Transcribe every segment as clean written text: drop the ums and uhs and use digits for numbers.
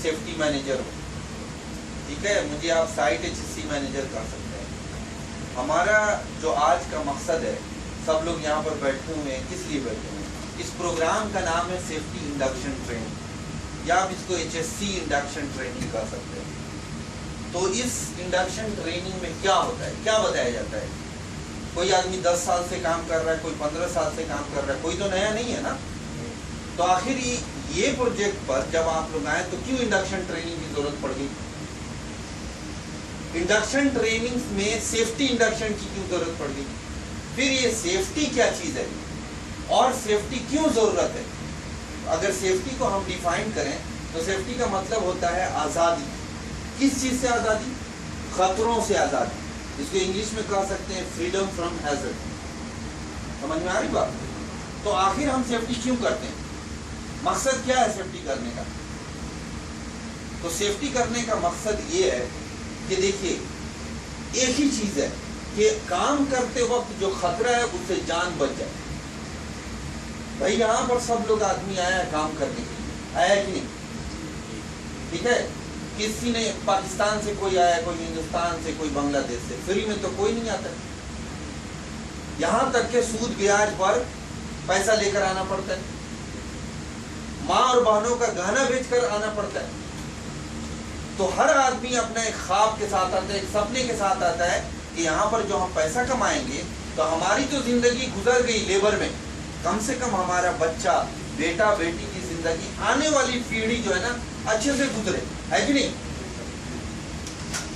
Safety manager हूँ, ठीक है, मुझे आप साइट HSC मैनेजर कर सकते हैं। हमारा जो आज का मकसद है, सब लोग यहाँ पर बैठे हुए हैं, किस लिए बैठे हुए हैं? इस प्रोग्राम का नाम है सेफ्टी इंडक्शन ट्रेनिंग, या आप इसको HSC इंडक्शन ट्रेनिंग कर सकते हैं। तो इस इंडक्शन ट्रेनिंग में क्या होता है, क्या बताया जाता है? कोई आदमी 10 साल से काम कर रहा है, कोई 15 साल से काम कर रहा है, कोई तो नया नहीं है ना। तो आखिर ये प्रोजेक्ट पर जब आप लोग आए तो क्यों इंडक्शन ट्रेनिंग की जरूरत पड़ गई? इंडक्शन ट्रेनिंग में सेफ्टी इंडक्शन की क्यों जरूरत पड़ गई? फिर ये सेफ्टी क्या चीज है और सेफ्टी क्यों जरूरत है? अगर सेफ्टी को हम डिफाइन करें तो सेफ्टी का मतलब होता है आजादी। किस चीज से आजादी? खतरों से आजादी। इसको इंग्लिश में कह सकते हैं फ्रीडम फ्रॉम हैजर्ड। समझ में आ रही बात? तो आखिर हम सेफ्टी क्यों करते हैं? मकसद क्या है सेफ्टी करने का? तो सेफ्टी करने का मकसद ये है कि देखिए, एक ही चीज है कि काम करते वक्त जो खतरा है उससे जान बच जाए। भाई यहाँ पर सब लोग आदमी आया है काम करने के लिए, आया कि नहीं? ठीक है, किसी ने पाकिस्तान से कोई आया, कोई हिंदुस्तान से, कोई बांग्लादेश से, फ्री में तो कोई नहीं आता। यहाँ तक के सूद ब्याज पर पैसा लेकर आना पड़ता है, माँ और बहनों का गहना बेचकर आना पड़ता है। तो हर आदमी अपना एक ख्वाब के साथ आता है, एक सपने के साथ आता है कि यहाँ पर जो हम पैसा कमाएंगे तो हमारी तो जिंदगी गुजर गई लेबर में, कम से कम हमारा बच्चा, बेटा बेटी की जिंदगी, आने वाली पीढ़ी जो है ना अच्छे से गुजरे, है कि नहीं?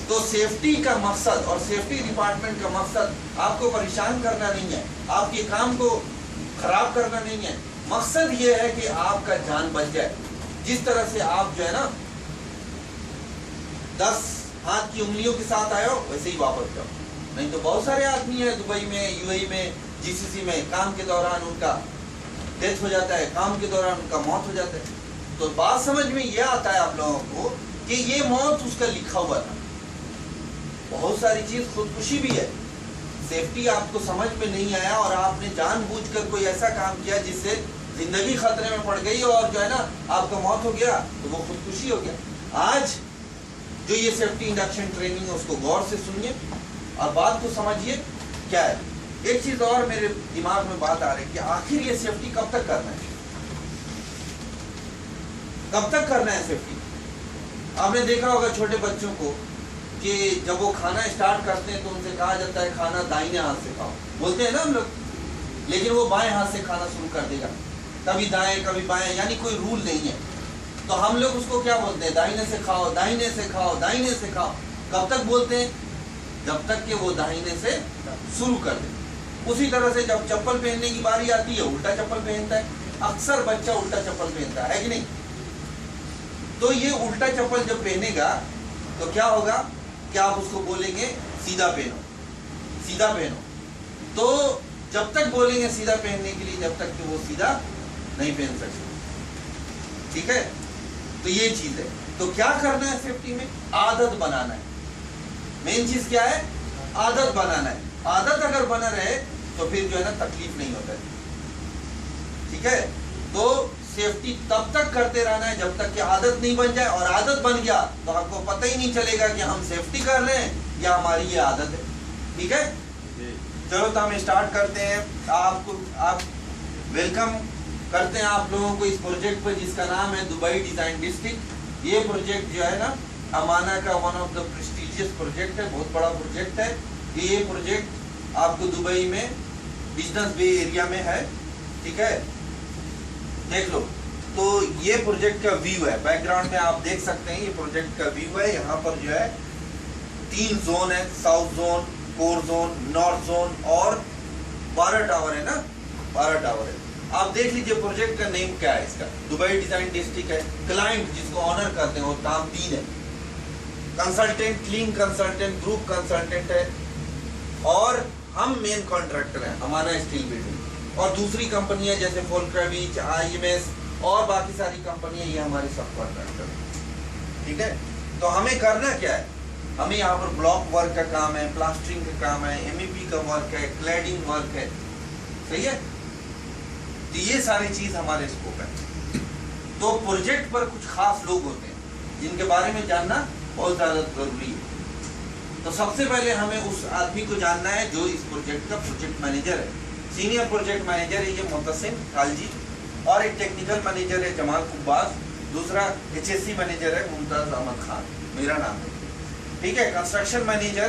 तो सेफ्टी का मकसद और सेफ्टी डिपार्टमेंट का मकसद आपको परेशान करना नहीं है, आपके काम को खराब करना नहीं है। मकसद ये है कि आपका जान बच जाए। जिस तरह से आप जो है ना 10 हाथ की उंगलियों के साथ आए हो, वैसे ही वापस जाओ। नहीं तो बहुत सारे आदमी है दुबई में, UAE में, GCC में, काम के दौरान उनका डेथ हो जाता है, काम के दौरान उनका मौत हो जाता है। तो बात समझ में ये आता है आप लोगों को कि ये मौत उसका लिखा हुआ था। बहुत सारी चीज खुदकुशी भी है। सेफ्टी आपको समझ में नहीं आया और आपने जानबूझकर कोई ऐसा काम किया जिससे जिंदगी खतरे में पड़ गई और जो है ना आपका मौत हो गया, तो वो खुदकुशी हो गया। आज जो ये सेफ्टी इंडक्शन ट्रेनिंग है उसको गौर से सुनिए और बात को समझिए क्या है। एक चीज और मेरे दिमाग में बात आ रही है कि आखिर ये सेफ्टी कब तक करना है? कब तक करना है सेफ्टी? आपने देखा होगा छोटे बच्चों को कि जब वो खाना स्टार्ट करते हैं तो उनसे कहा जाता है खाना दाहिने हाथ से खाओ, बोलते हैं ना हम लोग, लेकिन वो बाएं हाथ से खाना शुरू कर देगा, कभी दाएं कभी बाएं, यानी कोई रूल नहीं है। तो हम लोग उसको क्या बोलते हैं? दाहिने से खाओ, दाहिने से खाओ, दाहिने से खाओ। कब तक बोलते हैं? जब तक कि वो दाहिने से शुरू कर दे। उसी तरह से जब चप्पल पहनने की बारी आती है उल्टा चप्पल पहनता है। अक्सर बच्चा उल्टा चप्पल पहनता है कि नहीं? तो ये उल्टा चप्पल जब पहनेगा तो क्या होगा कि आप उसको बोलेंगे सीधा पहनो, सीधा पहनो। तो जब तक बोलेंगे सीधा पहनने के लिए, जब तक कि वो सीधा नहीं पहन सकते। ठीक है, तो ये चीज है। तो क्या करना है सेफ्टी में? आदत बनाना है। मेन चीज क्या है? आदत बनाना है। आदत अगर बना रहे तो फिर जो है ना तकलीफ नहीं होता है। ठीक है, तो सेफ्टी तब तक करते रहना है जब तक कि आदत नहीं बन जाए, और आदत बन गया तो आपको पता ही नहीं चलेगा कि हम सेफ्टी कर रहे हैं या हमारी ये आदत है। ठीक है, चलो तो हम स्टार्ट करते हैं। आप वेलकम करते हैं आप लोगों को इस प्रोजेक्ट पर जिसका नाम है दुबई डिजाइन डिस्ट्रिक्ट। ये प्रोजेक्ट जो है ना अमाना का one of the prestigious project है, बहुत बड़ा प्रोजेक्ट है। ये प्रोजेक्ट आपको दुबई में बिजनेस बे एरिया में है। ठीक है, देख लो। तो ये प्रोजेक्ट का व्यू है, बैकग्राउंड में आप देख सकते हैं, ये प्रोजेक्ट का व्यू है। यहाँ पर जो है 3 जोन है, south zone, core zone, north zone और 12 टावर है ना, 12 टावर है। आप देख लीजिए प्रोजेक्ट का नेम क्या है इसका, दुबई डिजाइन डिस्ट्रिक्ट है। क्लाइंट जिसको ऑनर करते हैं वो काम 3 है। Consultant, clean consultant, group consultant है, और हम मेन कॉन्ट्रैक्टर हैं, हमारा स्टील बिल्डिंग। और दूसरी कंपनी है जैसे फोल्क्राविच, IMS और बाकी सारी कंपनियां, ये हमारे सब कॉन्ट्रैक्टर हैं। ठीक है, तो हमें करना क्या है? हमें यहाँ पर ब्लॉक वर्क का काम है, प्लास्टरिंग का काम है, MEP का वर्क है, क्लैडिंग वर्क है। सही है, तो ये सारी चीज हमारे स्कोप है। तो प्रोजेक्ट पर कुछ खास लोग होते हैं, जिनके बारे में जानना बहुत ज़्यादा ज़रूरी है। तो सबसे पहले हमें उस आदमी को जानना है जो इस प्रोजेक्ट का प्रोजेक्ट मैनेजर है। सीनियर प्रोजेक्ट मैनेजर है ये मोहतसिम खालजी, और एक टेक्निकल मैनेजर है जमाल कुब्बास, दूसरा HSC मैनेजर है मुमताज़ अहमद खान, मेरा नाम है। ठीक है। कंस्ट्रक्शन मैनेजर,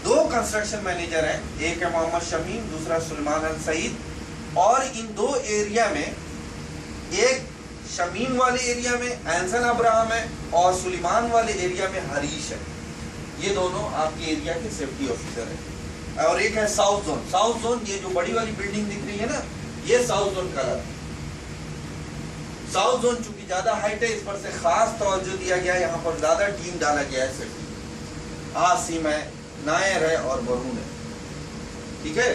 2 कंस्ट्रक्शन मैनेजर हैं, एक है मोहम्मद शमीम, दूसरा सुलेमान अल सईद, और इन 2 एरिया में, एक शमीम वाले एरिया में एंसन अब्राहम है और सुलेमान वाले एरिया में हरीश है। ये दोनों आपके एरिया के सेफ्टी ऑफिसर है। और एक है साउथ जोन। साउथ जोन, ये जो बड़ी वाली बिल्डिंग दिख रही है ना, ये साउथ जोन का है। साउथ जोन चूंकि ज्यादा हाइट है, इस पर से खास तवज्जो दिया गया है, यहाँ पर ज्यादा टीम डाला गया है सेफ्टी। आसिम है, नायर है और वरुण है। ठीक है।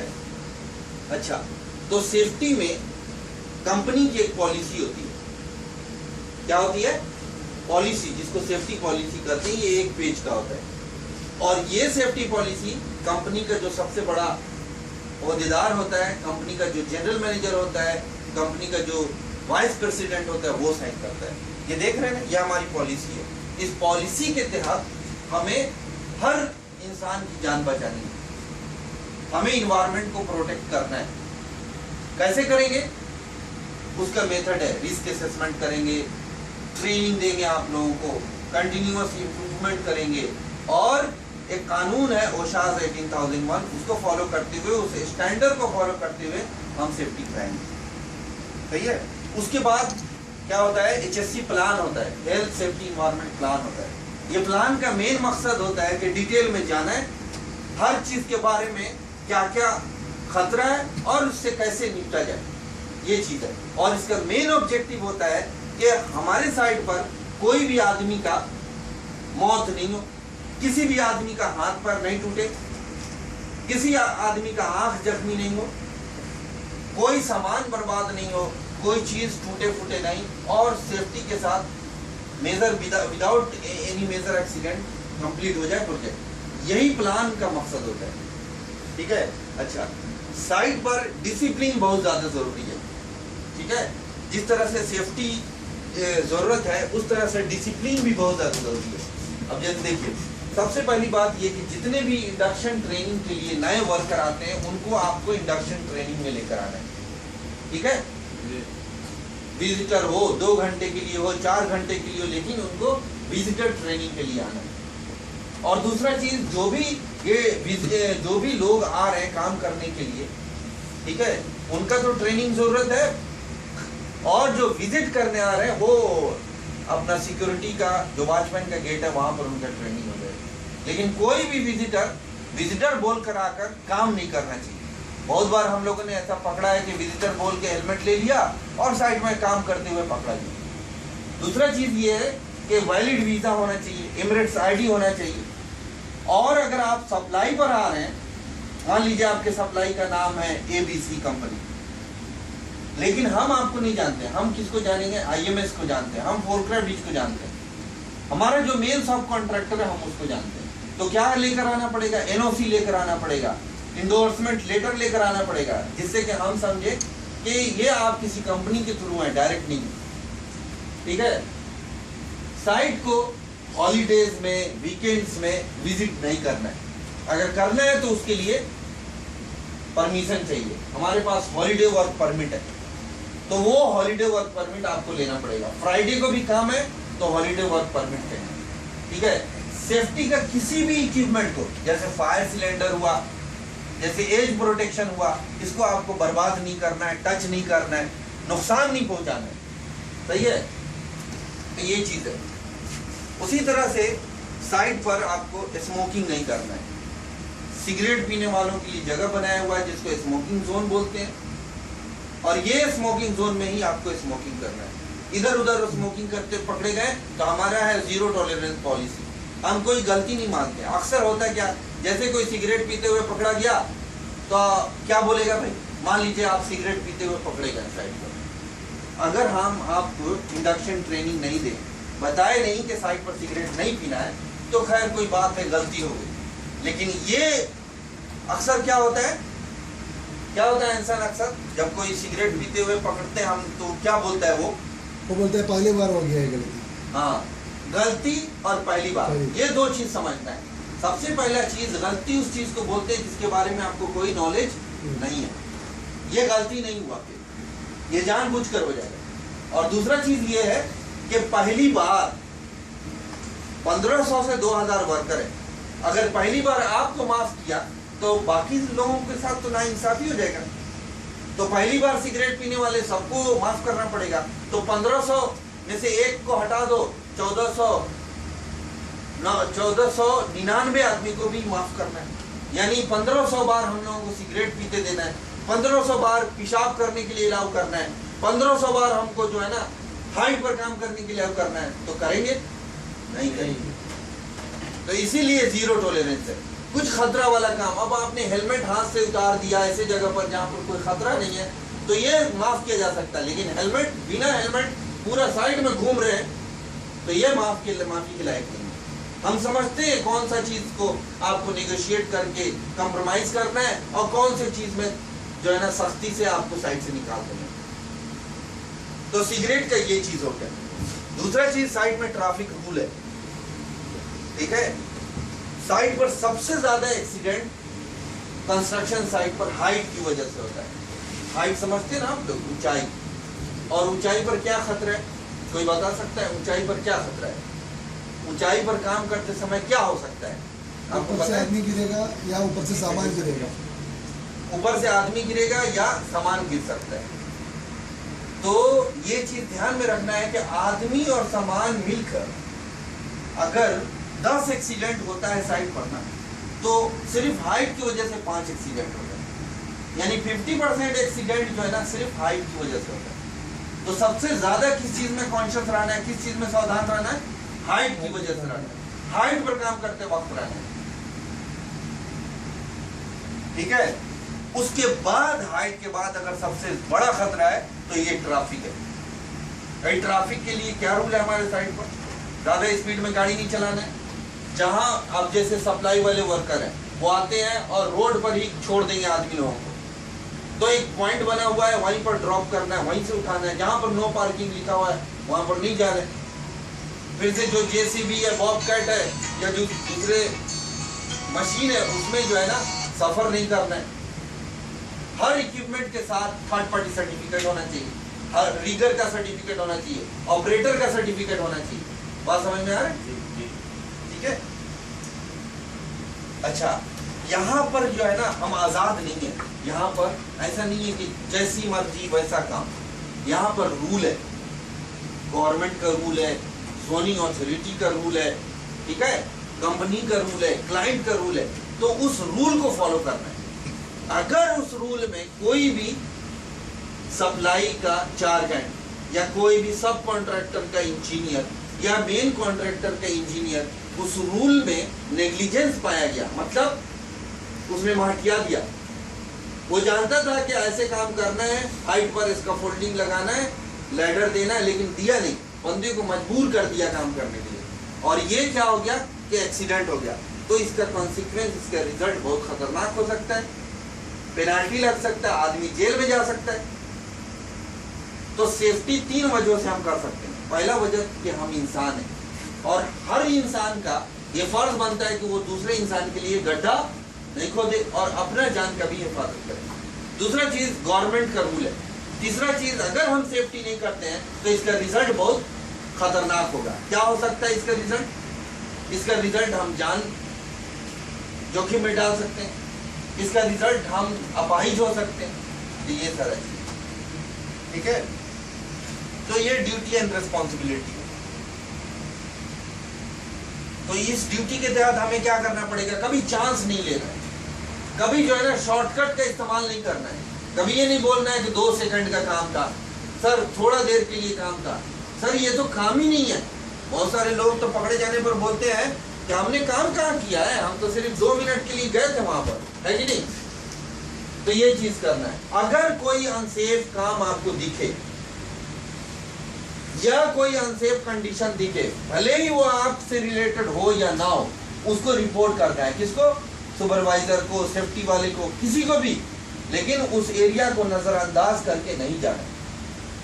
अच्छा, तो सेफ्टी में कंपनी की एक पॉलिसी होती है। क्या होती है? पॉलिसी, जिसको सेफ्टी पॉलिसी कहते हैं। ये 1 पेज का होता है, और ये सेफ्टी पॉलिसी कंपनी का जो सबसे बड़ा ओहदेदार होता है, कंपनी का जो जनरल मैनेजर होता है, कंपनी का जो वाइस प्रेसिडेंट होता है, वो साइन करता है। ये देख रहे हैं ना, ये हमारी पॉलिसी है। इस पॉलिसी के तहत हमें हर इंसान की जान बचानी है, हमें इन्वायरमेंट को प्रोटेक्ट करना है। कैसे करेंगे? उसका मेथड है, रिस्क असेसमेंट करेंगे, ट्रेनिंग देंगे आप लोगों को, कंटिन्यूअस इम्प्रूवमेंट करेंगे, और एक कानून है ओशास 18001, उसको फॉलो करते हुए, उस स्टैंडर्ड को फॉलो करते हुए हम सेफ्टी कराएंगे। सही है। उसके बाद क्या होता है? HSC प्लान होता है, हेल्थ सेफ्टी इन्वायरमेंट प्लान होता है। ये प्लान का मेन मकसद होता है कि डिटेल में जाना है हर चीज के बारे में, क्या क्या खतरा है और उससे कैसे निपटा जाए, ये चीज है। और इसका मेन ऑब्जेक्टिव होता है कि हमारे साइड पर कोई भी आदमी का मौत नहीं हो, किसी भी आदमी का हाथ पैर नहीं टूटे, किसी आदमी का आंख जख्मी नहीं हो, कोई सामान बर्बाद नहीं हो, कोई चीज टूटे फूटे नहीं, और सेफ्टी के साथ major without any major accident complete हो जाए प्रोजेक्ट। यही प्लान का मकसद होता है। ठीक है। अच्छा, साइट पर डिसिप्लिन बहुत ज्यादा जरूरी है। ठीक है। जिस तरह से सेफ्टी जरूरत है, उस तरह से डिसिप्लिन भी बहुत ज्यादा जरूरी है। अब जैसे देखिए, सबसे पहली बात ये कि जितने भी इंडक्शन ट्रेनिंग के लिए नए वर्कर आते हैं, उनको आपको इंडक्शन ट्रेनिंग में लेकर आना है। ठीक है। विजिटर हो, 2 घंटे के लिए हो, 4 घंटे के लिए हो, लेकिन उनको विजिटर ट्रेनिंग के लिए आना है। और दूसरा चीज, जो भी लोग आ रहे हैं काम करने के लिए, ठीक है, उनका तो ट्रेनिंग जरूरत है, और जो विजिट करने आ रहे हैं वो अपना सिक्योरिटी का जो वॉचमैन का गेट है वहां पर उनका ट्रेनिंग हो जाए। लेकिन कोई भी विजिटर बोल कर आकर काम नहीं करना चाहिए। बहुत बार हम लोगों ने ऐसा पकड़ा है कि विजिटर बोल के हेलमेट ले लिया और साइड में काम करते हुए पकड़ा गया। दूसरा चीज ये है कि वैलिड वीजा होना चाहिए, एमिरेट्स ID होना चाहिए। और अगर आप सप्लाई पर आ रहे हैं, मान लीजिए आपके सप्लाई का नाम है ABC कंपनी, लेकिन हम आपको नहीं जानते, हम किसको जानेंगे? IMS को जानते हैं, हम फोरक्राफ्ट बीच को जानते हैं, हमारा जो मेन सब कॉन्ट्रैक्टर है हम उसको जानते हैं। तो क्या लेकर आना पड़ेगा? NOC लेकर आना पड़ेगा, इंडोर्समेंट लेटर लेकर आना पड़ेगा, जिससे कि हम समझे कि ये आप किसी कंपनी के थ्रू है, डायरेक्ट नहीं। ठीक है। साइट को हॉलीडेज में, वीकेंड्स में विजिट नहीं करना है। अगर करना है तो उसके लिए परमिशन चाहिए। हमारे पास हॉलीडे वर्क परमिट है, तो वो हॉलीडे वर्क परमिट आपको लेना पड़ेगा। फ्राइडे को भी काम है तो हॉलीडे वर्क परमिट है। ठीक है। सेफ्टी का किसी भी इक्विपमेंट को, जैसे फायर सिलेंडर हुआ, जैसे एज प्रोटेक्शन हुआ, इसको आपको बर्बाद नहीं करना है, टच नहीं करना है, नुकसान नहीं पहुंचाना है। सही है। तो ये चीज है। उसी तरह से साइट पर आपको स्मोकिंग नहीं करना है। सिगरेट पीने वालों के लिए जगह बनाया हुआ है जिसको स्मोकिंग जोन बोलते हैं, और ये स्मोकिंग जोन में ही आपको स्मोकिंग करना है। इधर उधर स्मोकिंग करते पकड़े गए तो हमारा है 0 टॉलरेंस पॉलिसी। हम कोई गलती नहीं मानते। अक्सर होता है क्या, जैसे कोई सिगरेट पीते हुए पकड़ा गया तो क्या बोलेगा भाई, मान लीजिए आप सिगरेट पीते हुए पकड़े गए साइड पर, अगर हम आपको इंडक्शन ट्रेनिंग नहीं दें, बताए नहीं कि साइड पर सिगरेट नहीं पीना है, तो खैर कोई बात है, गलती हो गई। लेकिन ये अक्सर क्या होता है इंसान अक्सर जब कोई सिगरेट पीते हुए पकड़ते हैं हम, तो क्या बोलता है वो बोलता है पहली बार हो गया है गलती। हाँ, गलती और पहली बार, ये दो चीज समझना है। सबसे पहला चीज, गलती उस चीज को बोलते हैं जिसके बारे में आपको कोई नॉलेज नहीं है। ये गलती नहीं हुआ, फिर ये जानबूझकर हो जाएगा। और दूसरा चीज ये है कि पहली बार 1500 से 2000 वर्कर है, अगर पहली बार आपको माफ किया तो बाकी लोगों के साथ तो नाइंसाफी हो जाएगा। तो पहली बार सिगरेट पीने वाले सबको माफ करना पड़ेगा। तो 1500 में से एक को हटा दो, 1499 आदमी को भी माफ करना है। यानी 1500 बार हम लोगों को सिगरेट पीते देना है, 1500 बार पेशाब करने के लिए अलाउ करना है, 1500 बार हमको जो है ना हाइट पर काम करने के लिए अलाउ करना है। तो करेंगे? नहीं करेंगे। तो इसीलिए जीरो टॉलरेंस है। कुछ खतरा वाला काम, अब आपने हेलमेट हाथ से उतार दिया ऐसे जगह पर जहां पर कोई खतरा नहीं है, तो ये माफ किया जा सकता है। लेकिन हेलमेट, बिना हेलमेट पूरा साइड में घूम रहे हैं, तो ये माफी के लायक नहीं है। हम समझते हैं कौन सा चीज को आपको नेगोशिएट करके कंप्रोमाइज करना है और कौन सी चीज में जो है ना सख्ती से आपको साइड से निकाल देना है। तो सिगरेट का ये चीज हो गया। दूसरा चीज, साइड में ट्रैफिक रूल है, ठीक है। साइड पर सबसे ज्यादा एक्सीडेंट कंस्ट्रक्शन साइट पर हाइट की वजह से होता है। हाइट समझते हैं ना आप लोग, ऊंचाई। और ऊंचाई पर क्या खतरा है, कोई बता सकता है? ऊंचाई पर क्या खतरा है? ऊंचाई पर काम करते समय क्या हो सकता है आपको ऊपर से पता है? आदमी गिरेगा या ऊपर से सामान गिरेगा। ऊपर से आदमी गिरेगा या सामान गिर सकता है। तो ये चीज ध्यान में रखना है कि आदमी और सामान मिलकर अगर 10 एक्सीडेंट होता है साइड पर ना, तो सिर्फ हाइट की वजह से 5 एक्सीडेंट होता है। यानी 50% एक्सीडेंट जो है ना सिर्फ हाइट की वजह से होता है। तो सबसे ज्यादा किस चीज में कॉन्शियस रहना है, किस चीज में सावधान रहना है? हाइट की वजह से रहना है, हाइट पर काम करते वक्त रहना है, ठीक है। उसके बाद, हाइट के बाद अगर सबसे बड़ा खतरा है तो ये ट्रैफिक है। ट्रैफिक के लिए क्या रूल है हमारे साइड पर? ज्यादा स्पीड में गाड़ी नहीं चलाना है। जहां अब जैसे सप्लाई वाले वर्कर हैं, वो आते हैं और रोड पर ही छोड़ देंगे आदमी लोगों को, तो एक पॉइंट बना हुआ है, वहीं पर ड्रॉप करना है, वहीं से उठाना है। जहां पर नो पार्किंग लिखा हुआ है वहां पर नहीं जा रहे। फिर से जो जेसीबी है, बॉबकैट है या जो दूसरे मशीन है, उसमें जो है ना सफर नहीं करना है। हर इक्विपमेंट के साथ थर्ड पार्टी सर्टिफिकेट होना चाहिए, हर रीगर का सर्टिफिकेट होना चाहिए, ऑपरेटर का सर्टिफिकेट होना चाहिए। बात समझ में आ रहा है? ठीक है। अच्छा, यहाँ पर जो है ना हम आजाद नहीं है। यहाँ पर ऐसा नहीं है कि जैसी मर्जी वैसा काम। यहाँ पर रूल है, गवर्नमेंट का रूल है, जोनिंग अथॉरिटी का रूल है, ठीक है, कंपनी का रूल है, क्लाइंट का रूल है। तो उस रूल को फॉलो करना है। अगर उस रूल में कोई भी सप्लाई का चार्जेंट या कोई भी सब कॉन्ट्रैक्टर का इंजीनियर या मेन कॉन्ट्रैक्टर का इंजीनियर उस रूल में नेग्लिजेंस पाया गया, मतलब उसमें महटिया दिया, वो जानता था कि ऐसे काम करना है, हाइट पर इसका फोल्डिंग लगाना है, लैडर देना है, लेकिन दिया नहीं, बंदे को मजबूर कर दिया काम करने के लिए, और ये क्या हो गया कि एक्सीडेंट हो गया। तो इसका कॉन्सिक्वेंस, इसका रिजल्ट बहुत खतरनाक हो सकता है, पेनाल्टी लग सकता है, आदमी जेल में जा सकता है। तो सेफ्टी 3 वजहों से हम कर सकते हैं। पहला वजह कि हम इंसान हैं और हर इंसान का ये फर्ज बनता है कि वो दूसरे इंसान के लिए गड्ढा नहीं खोदे और अपना जान का भी हिफाजत करे। दूसरा चीज, गवर्नमेंट का रूल है। तीसरा चीज, अगर हम सेफ्टी नहीं करते हैं तो इसका रिजल्ट बहुत खतरनाक होगा। क्या हो सकता है इसका रिजल्ट? इसका रिजल्ट हम जान जोखिम में डाल सकते हैं, इसका रिजल्ट हम अपाहिज हो सकते हैं। ये सारा चीज, ठीक है। तो ये ड्यूटी एंड रिस्पॉन्सिबिलिटी है। तो इस ड्यूटी के तहत हमें क्या करना पड़ेगा? कभी चांस नहीं लेना है, कभी जो है ना शॉर्टकट का इस्तेमाल नहीं करना है। कभी ये नहीं बोलना है कि 2 सेकंड का काम था सर, थोड़ा देर के लिए काम था सर, ये तो काम ही नहीं है। बहुत सारे लोग तो पकड़े जाने पर बोलते हैं कि हमने काम कहाँ किया है, हम तो सिर्फ 2 मिनट के लिए गए थे वहां पर, है कि नहीं? तो ये चीज करना है। अगर कोई अनसेफ काम आपको दिखे या कोई अनसेफ कंडीशन दिखे, भले ही वो आपसे रिलेटेड हो या ना हो, उसको रिपोर्ट करना है। किसको? सुपरवाइजर को, सेफ्टी वाले को, किसी को भी। लेकिन उस एरिया को नजरअंदाज करके नहीं जाना,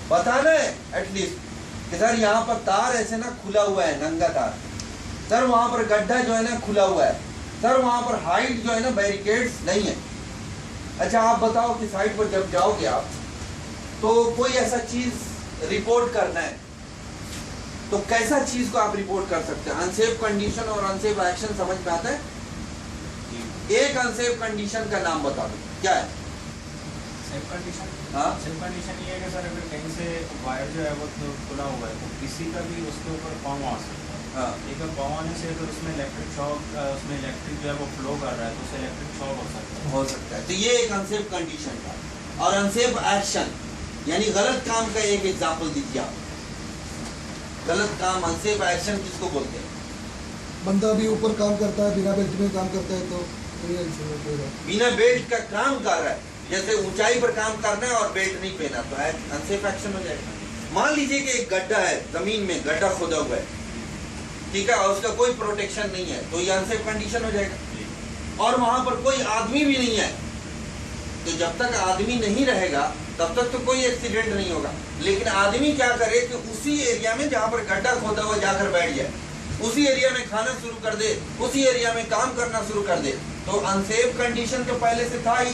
बताना है एटलीस्ट कि सर यहाँ पर तार ऐसे ना खुला हुआ है, नंगा तार, सर वहां पर गड्ढा जो है ना खुला हुआ है, सर वहां पर हाइट जो है ना बैरिकेड्स नहीं है। अच्छा आप बताओ कि साइट पर जब जाओगे आप तो कोई ऐसा चीज रिपोर्ट करना है तो कैसा चीज को आप रिपोर्ट कर सकते हैं? अनसेफ कंडीशन और अनसेफ एक्शन समझ में आता है? एक अनसेफ कंडीशन का नाम बता दो, क्या है? सेफ कंडीशन, हाँ सेफ कंडीशन ये है कि सर अगर कहीं से वायर जो है वो खुला हुआ है तो किसी का भी उसके ऊपर पाँव आ सकता है। हाँ एक पाँव आने से अगर उसमें इलेक्ट्रिक शॉक, उसमें इलेक्ट्रिक जो है वो फ्लो कर रहा है तो उससे इलेक्ट्रिक शॉक हो सकता है। हो सकता है। तो ये एक अनसेफ कंडीशन था। और अनसेफ एक्शन यानी गलत काम का एक एग्जाम्पल दीजिए आप। गलत काम, अनसेफ एक्शन किसको बोलते हैं? बंदा भी ऊपर काम करता है, बिना बेल्ट में काम करता है तो ये incident होगा। बिना बेल्ट का काम कर रहा है, जैसे ऊंचाई पर काम करना है और बेल्ट नहीं पहना, तो अनसेफ एक्शन हो जाएगा। मान लीजिए कि एक गड्ढा है, जमीन में गड्ढा खोदा हुआ है, ठीक है, और उसका कोई प्रोटेक्शन नहीं है, तो ये अनसेफ कंडीशन हो जाएगा। और वहां पर कोई आदमी भी नहीं है, तो जब तक आदमी नहीं रहेगा तब तक तो कोई एक्सीडेंट नहीं होगा। लेकिन आदमी क्या करे कि उसी एरिया में जहां पर गड्ढा खोदा हुआ जाकर बैठ जाए, उसी एरिया में खाना शुरू कर दे, उसी एरिया में काम करना शुरू कर दे, तो अनसेफ कंडीशन तो पहले से था ही।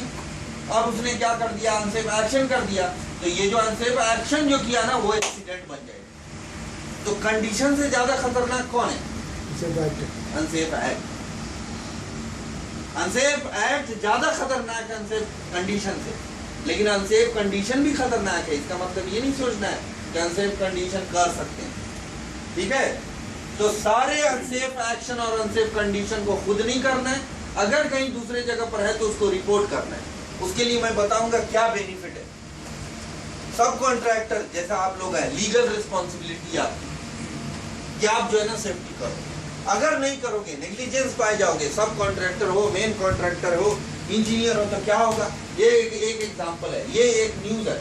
अब उसने क्या कर दिया? अनसेफ एक्शन कर दिया। तो ये जो अनसेफ एक्शन जो किया ना वो एक्सीडेंट बन जाएगा। तो कंडीशन से ज्यादा खतरनाक कौन है? Unsafe act. अनसेफ एक्ट ज्यादा खतरनाक है अनसेफ कंडीशन से। लेकिन अनसेफ कंडीशन भी खतरनाक है, इसका मतलब ये नहीं सोचना है कि अनसेफ कंडीशन कर सकते हैं, ठीक है? तो सारे अनसेफ एक्शन और अनसेफ कंडीशन को खुद नहीं करना है, अगर कहीं दूसरे जगह पर है तो उसको रिपोर्ट करना है। उसके लिए मैं बताऊंगा क्या बेनिफिट है। सब कॉन्ट्रैक्टर जैसा आप लोग हैं, लीगल रिस्पॉन्सिबिलिटी आपकी कि आप जो है ना सेफ्टी करो। अगर नहीं करोगे नेग्लिजेंस पाए जाओगे, सब कॉन्ट्रैक्टर हो, मेन कॉन्ट्रैक्टर हो, इंजीनियर हो, तो क्या होगा? ये एक एग्जांपल है, ये एक न्यूज है,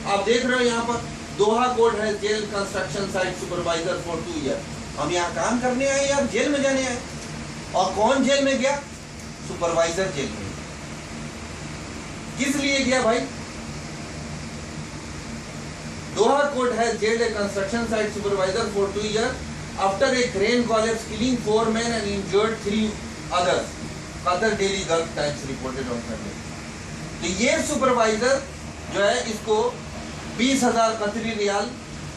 आप देख रहे हो यहाँ पर दोहा कोर्ट है jail construction site supervisor for 2 year. हम यहाँ काम करने आए या जेल में जाने आए? और कौन जेल में गया? सुपरवाइजर जेल में। किस लिए गया भाई? Doha court has jailed a construction site supervisor for 2 years after a crane collapse, killing 4 men and injured 3 others. Qatar Daily Gulf Times reported on Sunday. तो ये सुपरवाइजर जो है इसको 20,000 कतरी रियाल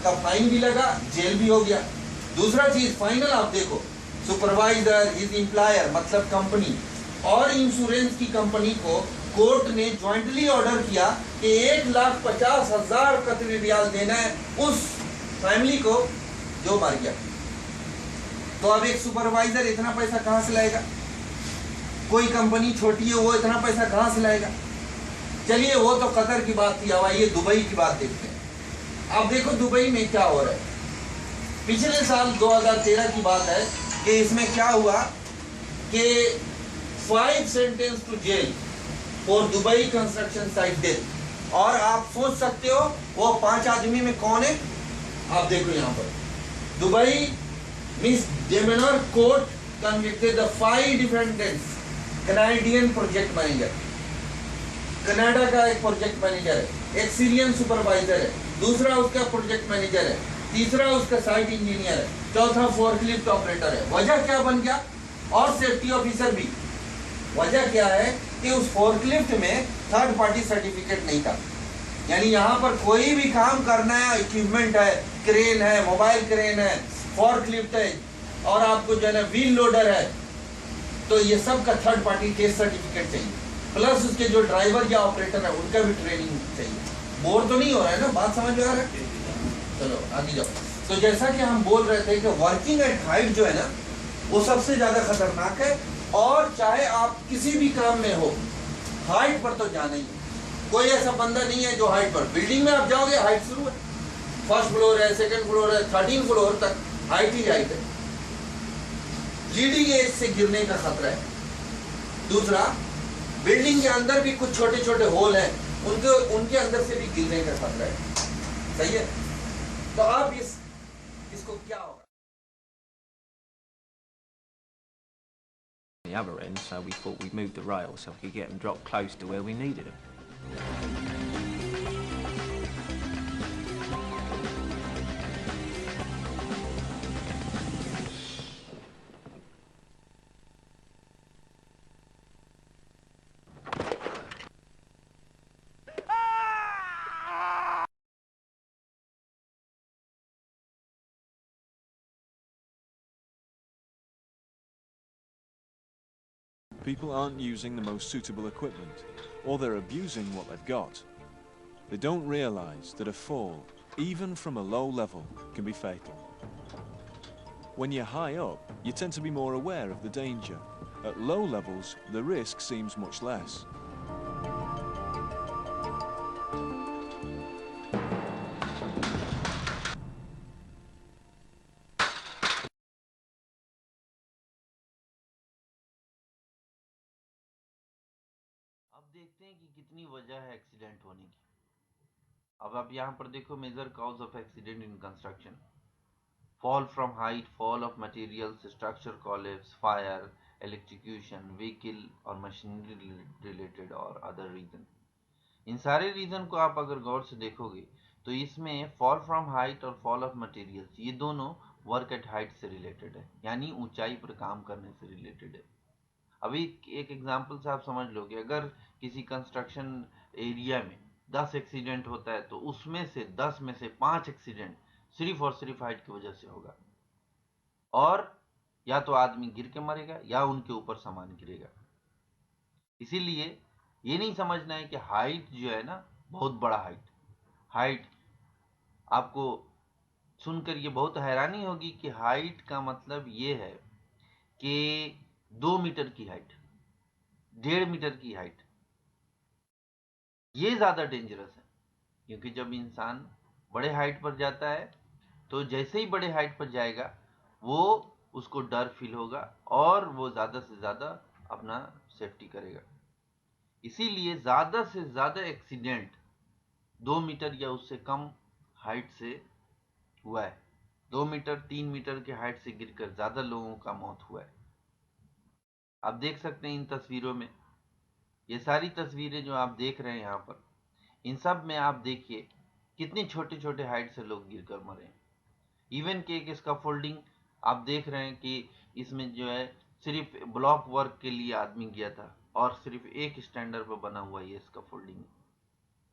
का फाइन भी लगा, जेल भी हो गया। दूसरा चीज फाइनल आप देखो, सुपरवाइजर, हिज एम्प्लॉयर मतलब कंपनी और इंश्योरेंस की कंपनी को कोर्ट ने ज्वाइंटली ऑर्डर किया कि 1,50,000 कतरी रियाल देना है उस फैमिली को जो मर गया। तो अब एक सुपरवाइजर इतना पैसा कहां से लाएगा? कोई कंपनी छोटी है वो इतना पैसा कहां से लाएगा? चलिए वो तो कतर की बात थी, अब आइए दुबई की बात देखते हैं। अब देखो दुबई में क्या हो रहा है। पिछले साल 2013 की बात है कि इसमें क्या हुआ कि 5 sentence to jail for Dubai construction site death. और आप सोच सकते हो वो 5 आदमी में कौन है? आप देखो यहाँ पर Dubai misdemeanor court convicted the 5 defendants. Canadian project manager, Canada का एक प्रोजेक्ट मैनेजर है, एक सीरियन सुपरवाइजर है, दूसरा उसका प्रोजेक्ट मैनेजर है, तीसरा उसका साइट इंजीनियर है, चौथा फोर्कलिफ्ट ऑपरेटर है। वजह क्या बन गया? और सेफ्टी ऑफिसर भी। वजह क्या है कि उस फोर्कलिफ्ट में थर्ड पार्टी सर्टिफिकेट नहीं था। यानी यहाँ पर कोई भी काम करना है, इक्विपमेंट है, क्रेन है, मोबाइल क्रेन है, फोर्कलिफ्ट है और आपको जो है ना व्हील लोडर है, तो ये सब का थर्ड पार्टी टेस्ट सर्टिफिकेट चाहिए। प्लस उसके जो ड्राइवर या ऑपरेटर है उनका भी ट्रेनिंग चाहिए। बोर तो नहीं हो रहा है ना? बात समझ में आ रहा है? चलो आगे जाओ। तो जैसा कि हम बोल रहे थे कि वर्किंग एट हाइट जो है ना वो सबसे ज्यादा खतरनाक है। और चाहे आप किसी भी काम में हो, हाइट पर तो जाना ही है। कोई ऐसा बंदा नहीं है जो हाइट पर, बिल्डिंग में आप जाओगे हाइट शुरू है, फर्स्ट फ्लोर है, सेकंड फ्लोर है, 13 फ्लोर तक हाइट ही हाइट है। लीडिंग एज से गिरने का खतरा है। दूसरा, बिल्डिंग के अंदर भी कुछ छोटे छोटे होल हैं, उनके अंदर से भी गिरने का खतरा है। सही है? तो आप इसको क्या होगा? The other end, so we thought we'd move the rail so we could get them dropped close to where we needed them. people aren't using the most suitable equipment, or they're abusing what they've got. They don't realize that a fall, even from a low level, can be fatal. When you're high up, you tend to be more aware of the danger. At low levels, the risk seems much less. अब देखते हैं कि कितनी वजह है accident होने की। अब आप यहाँ पर देखो, major cause of accident in construction: fall from height, fall of materials, structure collapse, fire, electrocution, vehicle और machinery related और other reason। इन सारे रीजन को आप अगर गौर से देखोगे तो इसमें फॉल फ्रॉम हाइट और फॉल ऑफ मटेरियल्स, ये दोनों वर्क एट हाइट से रिलेटेड है, यानी ऊंचाई पर काम करने से रिलेटेड है। अभी एक एग्जांपल से आप समझ लो कि अगर किसी कंस्ट्रक्शन एरिया में 10 एक्सीडेंट होता है तो उसमें से 10 में से 5 एक्सीडेंट सिर्फ और सिर्फ हाइट की वजह से होगा, और या तो आदमी गिर के मरेगा या उनके ऊपर सामान गिरेगा। इसीलिए ये नहीं समझना है कि हाइट जो है ना, बहुत बड़ा हाइट आपको सुनकर ये बहुत हैरानी होगी कि हाइट का मतलब ये है कि 2 मीटर की हाइट, 1.5 मीटर की हाइट, ये ज्यादा डेंजरस है। क्योंकि जब इंसान बड़े हाइट पर जाता है तो जैसे ही बड़े हाइट पर जाएगा वो उसको डर फील होगा और वो ज्यादा से ज्यादा अपना सेफ्टी करेगा। इसीलिए ज्यादा से ज्यादा एक्सीडेंट 2 मीटर या उससे कम हाइट से हुआ है। 2 मीटर 3 मीटर के हाइट से गिरकर ज्यादा लोगों का मौत हुआ है। आप देख सकते हैं इन तस्वीरों में, ये सारी तस्वीरें जो आप देख रहे हैं यहाँ पर, इन सब में आप देखिए कितने छोटे छोटे हाइट से लोग गिरकर मरे हैं। इवन के एक स्कैफोल्डिंग आप देख रहे हैं कि इसमें जो है सिर्फ ब्लॉक वर्क के लिए आदमी गया था और सिर्फ एक स्टैंडर्ड पर बना हुआ ये स्कैफोल्डिंग,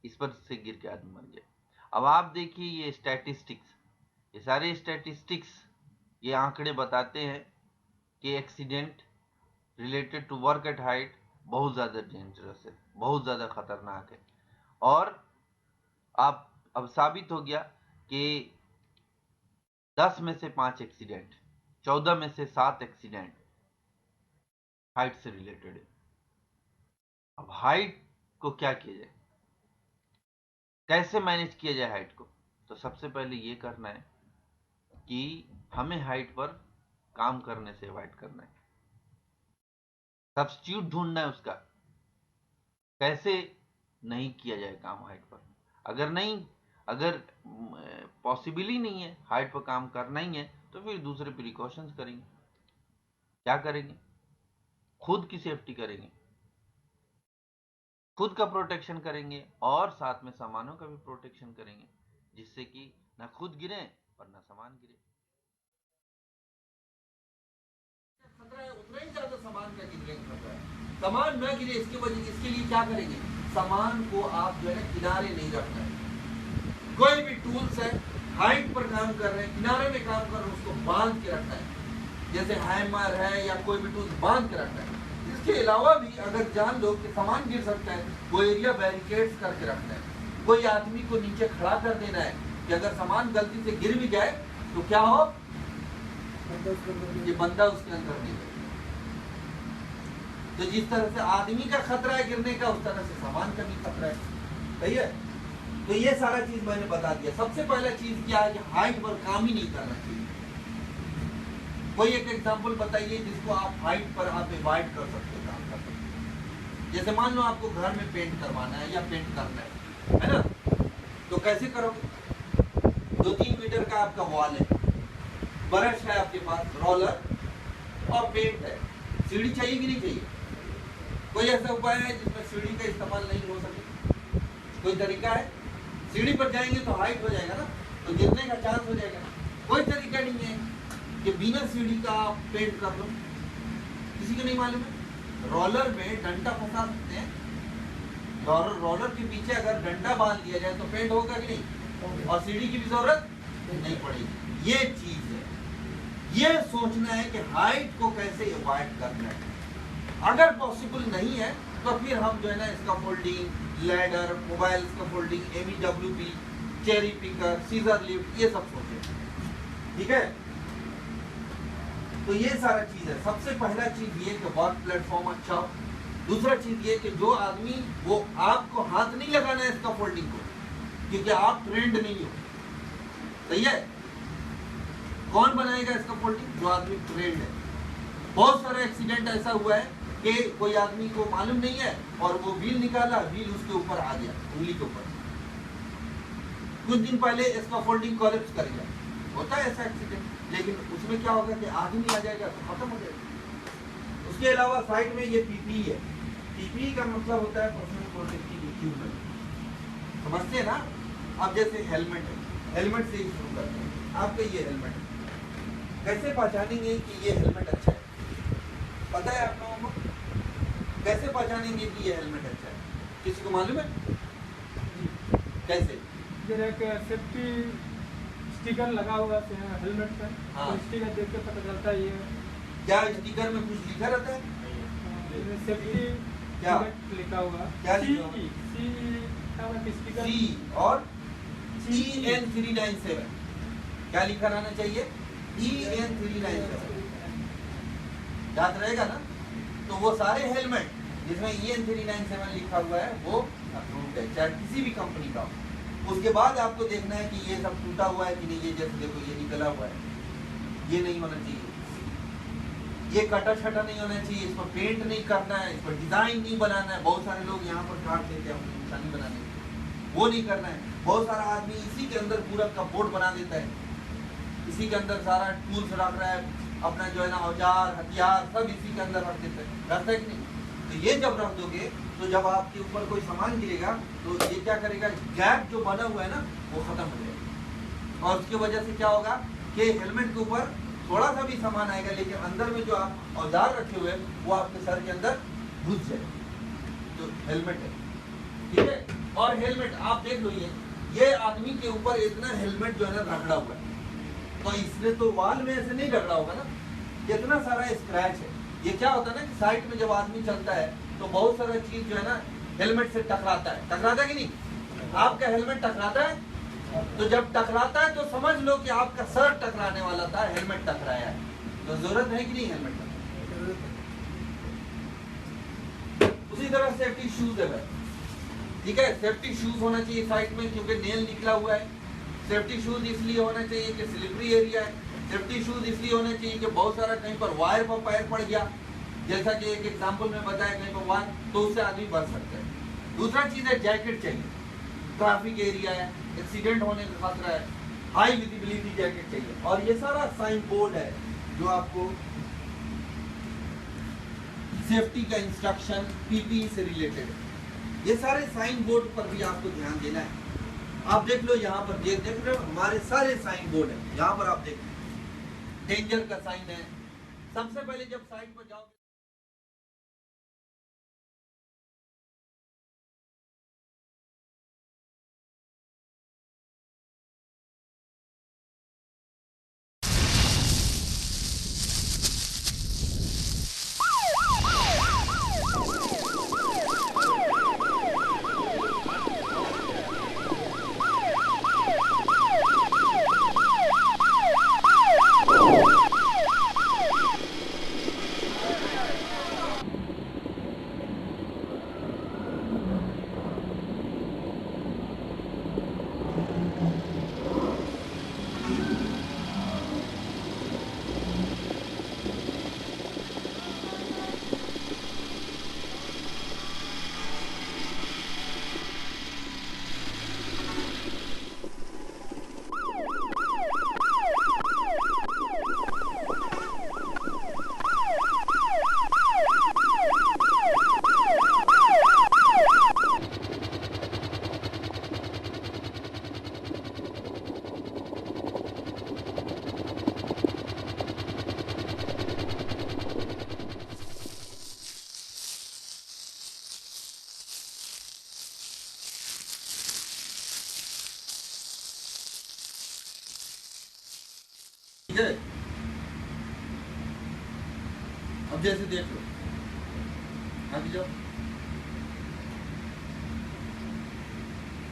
इस पर से गिर के आदमी मर गया। अब आप देखिए ये स्टैटिस्टिक्स, ये सारे स्टैटिस्टिक्स, ये आंकड़े बताते हैं कि accident related to work at height बहुत ज़्यादा डेंजरस है, बहुत ज़्यादा खतरनाक है। और आप अब साबित हो गया कि 10 में से 5 एक्सीडेंट, 14 में से 7 एक्सीडेंट हाइट से रिलेटेड है। अब हाइट को क्या किया जाए, कैसे मैनेज किया जाए हाइट को? तो सबसे पहले ये करना है कि हमें हाइट पर काम करने से अवॉइड करना है, सब्स्टिट्यूट ढूंढना है उसका, कैसे नहीं किया जाए काम हाइट पर। अगर पॉसिबल ही नहीं है, हाइट पर काम करना ही है, तो फिर दूसरे प्रिकॉशंस करेंगे। क्या करेंगे? खुद की सेफ्टी करेंगे, खुद का प्रोटेक्शन करेंगे और साथ में सामानों का भी प्रोटेक्शन करेंगे, जिससे कि ना खुद गिरे और ना सामान गिरे। खतरा है उतना ही ज्यादा सामान का गिरने का खतरा है। सामान न गिरे इसके लिए क्या करेंगे? सामान को आप जो है ना किनारे नहीं रखना है। कोई भी टूल्स है, हाइट पर काम कर रहे हैं, किनारे में काम कर रहे हैं, उसको बांध के रखना है। जैसे हैमर है या कोई भी टूल्स बांध के रखना है। इसके अलावा भी अगर जान लो कि सामान गिर सकता है, वो एरिया बैरिकेड्स करके रखना है। कोई आदमी को नीचे खड़ा कर देना है कि अगर सामान गलती से गिर भी जाए तो क्या हो, ये बंदा उसके अंदर नहीं है। तो जिस तरह से आदमी का खतरा है गिरने का, उस तरह से सामान का भी खतरा है। सही है? तो ये सारा चीज मैंने बता दिया। सबसे पहला चीज क्या है कि हाइट पर काम ही नहीं करना चाहिए। कोई एक एग्जांपल बताइए जिसको आप हाइट पर आप अवॉइड कर सकते हो, काम कर सकते हो। जैसे मान लो आपको घर में पेंट करवाना है या पेंट करना है ना? तो कैसे करोगे? 2-3 मीटर का आपका वॉल है, ब्रश है आपके पास, रोलर और पेंट है। सीढ़ी चाहिए कि नहीं चाहिए? कोई ऐसा उपाय है जिसमें सीढ़ी का इस्तेमाल नहीं हो सके? कोई तरीका है? सीढ़ी पर जाएंगे तो हाइट हो जाएगा ना, तो गिरने का चांस हो जाएगा। कोई तरीका नहीं है कि बिना सीढ़ी का आप पेंट कर दो। किसी को नहीं मालूम है? रोलर में डंडा फंसा सकते हैं। रोलर के पीछे अगर डंडा बांध दिया जाए तो पेंट होगा कि नहीं, और सीढ़ी की भी जरूरत नहीं पड़ेगी। ये चीज है, ये सोचना है कि हाइट को कैसे अवॉइड करना है। अगर पॉसिबल नहीं है तो फिर हम जो है ना इसका फोल्डिंग, लैडर, मोबाइल का folding, MEWP, cherry picker, scissor lift, ये सब सोचे। ठीक है, तो ये सारा चीज है। सबसे पहला चीज ये कि वर्क प्लेटफॉर्म अच्छा हो। दूसरा चीज ये कि जो आदमी, वो आपको हाथ नहीं लगाना है इसका फोल्डिंग को, क्योंकि आप ट्रेंड नहीं हो। सही है? कौन बनाएगा इसका फोल्डिंग? जो आदमी ट्रेंड है। बहुत सारे एक्सीडेंट ऐसा हुआ है कि कोई आदमी को मालूम नहीं है और वो व्हील निकाला, व्हील उसके ऊपर आ गया, उंगली के ऊपर। कुछ दिन पहले इसका फोल्डिंग कोलैप्स कर गया। होता है ऐसा एक्सीडेंट, लेकिन उसमें क्या होगा कि आदमी आ जाएगा तो खत्म हो जाएगा। उसके अलावा साइड में ये PPE है। PPE का मतलब होता है पर्सनल प्रोटेक्टिव इक्विपमेंट। समझते हैं ना? अब जैसे हेलमेट है, हेलमेट से ही शुरू करते हैं। आपका ये हेलमेट है, कैसे पहचानेंगे कि ये हेलमेट अच्छा है? पता है आप लोगों को? कैसे पहचानेंगे कि ये हेलमेट अच्छा है? किसी को मालूम है? कैसे? जरा एक सेफ्टी स्टिकर लगा हुआ है हेलमेट पर, हाँ। तो स्टिकर देख के पता चलता है ये क्या स्टिकर में कुछ लिखा रहता है? सेफ्टी क्या? लिखा हुआ, क्या लिखा हुआ? स्टिकर C और EN397 क्या लिखा रहना चाहिए? EN397 याद रहेगा ना? तो वो सारे हेलमेट जिसमें EN397 लिखा हुआ है वो अप्रूव्ड है, चाहे किसी भी कंपनी का हो। उसके बाद आपको देखना है कि ये सब टूटा हुआ है कि नहीं। ये जैसे देखो, ये निकला हुआ है, ये नहीं होना चाहिए। ये कटा छटा नहीं होना चाहिए। इस पर पेंट नहीं करना है, इस पर डिजाइन नहीं बनाना है। बहुत सारे लोग यहाँ पर काट देते हैं अपनी निशानी बनाने के लिए, वो नहीं करना है। बहुत सारा आदमी इसी के अंदर पूरा कपबोर्ड बना देता है, इसी के अंदर सारा टूल्स रख रहा है, अपना जो है ना औजार, हथियार सब इसी के अंदर रख देता है। रखता है कि नहीं? तो ये जब रख दोगे तो जब आपके ऊपर कोई सामान गिरेगा तो ये क्या करेगा, गैप जो बना हुआ है ना वो खत्म हो जाएगा। और उसकी वजह से क्या होगा कि हेलमेट के ऊपर थोड़ा सा भी सामान आएगा, लेकिन अंदर में जो आप औजार रखे हुए हैं वो आपके सर के अंदर घुस जाएगा। तो हेलमेट है, ठीक है। और हेलमेट आप देख लो, ये आदमी के ऊपर इतना हेलमेट जो है ना रगड़ा हुआ है, तो इसने तो वाल में ऐसे नहीं रगड़ा होगा ना, कितना सारा स्क्रैच है। ये क्या होता है ना कि साइड में जब आदमी चलता है तो बहुत सारा चीज जो है ना हेलमेट से टकराता है कि नहीं? आपका हेलमेट टकराता है, तो जब टकराता है तो समझ लो कि आपका सर टकराने वाला था, हेलमेट टकराया है। तो जरूरत है कि नहीं हेलमेट का? उसी तरह सेफ्टी शूज है भाई, ठीक है। सेफ्टी शूज होना चाहिए साइड में, क्योंकि नेल निकला हुआ है। सेफ्टी शूज इसलिए होना चाहिए कि स्लिपरी एरिया है। सेफ्टी शूज इसलिए होना चाहिए कि बहुत सारा कहीं पर वायर पर पैर पड़ गया, जैसा कि एक एग्जांपल में बताया, कहीं पर वायर, तो उससे आदमी बच सकता है। दूसरा चीज है जैकेट चाहिए। ट्रैफिक एरिया है, एक्सीडेंट होने का खतरा है, हाई विजिबिलिटी जैकेट चाहिए। और ये सारा साइन बोर्ड है जो आपको सेफ्टी का इंस्ट्रक्शन PPE से रिलेटेड है। ये सारे साइन बोर्ड पर भी आपको ध्यान देना है। आप देख लो, यहाँ पर देख रहे हो हमारे सारे साइन बोर्ड है। यहाँ पर आप देख, डेंजर का साइन है। सबसे पहले जब साइड पर जाओ, ठीक है। अब जैसे देख लो, आगे जाओ।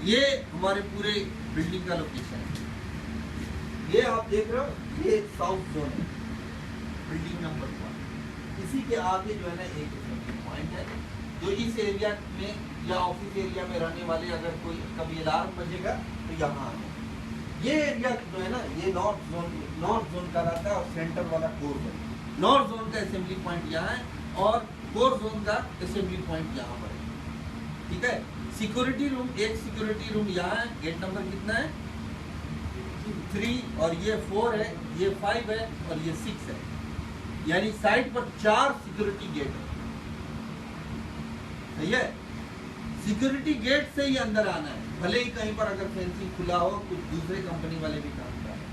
ये हमारे पूरे बिल्डिंग का लोकेशन है। ये आप देख रहे हो, ये साउथ जोन है, बिल्डिंग नंबर 1। इसी के आगे जो है ना एक पॉइंट है, जो इस एरिया में या ऑफिस एरिया में रहने वाले अगर कोई कभी अलार्म बजेगा तो यहाँ आना। ये एरिया जो है ना, ये नॉर्थ जोन का रहता है और सेंटर वाला कोर जोन। नॉर्थ जोन का असेंबली पॉइंट यहाँ है और कोर जोन का असेंबली पॉइंट यहाँ पर है। ठीक है। सिक्योरिटी रूम, एक सिक्योरिटी रूम यहाँ है, गेट नंबर कितना है 3, और ये 4 है, ये 5 है और ये 6 है, यानी साइड पर 4 सिक्योरिटी गेट है। सही है। सिक्योरिटी गेट से ही अंदर आना है, भले ही कहीं पर अगर फेंसिंग खुला हो, कुछ दूसरे कंपनी वाले भी काम कर रहे हैं।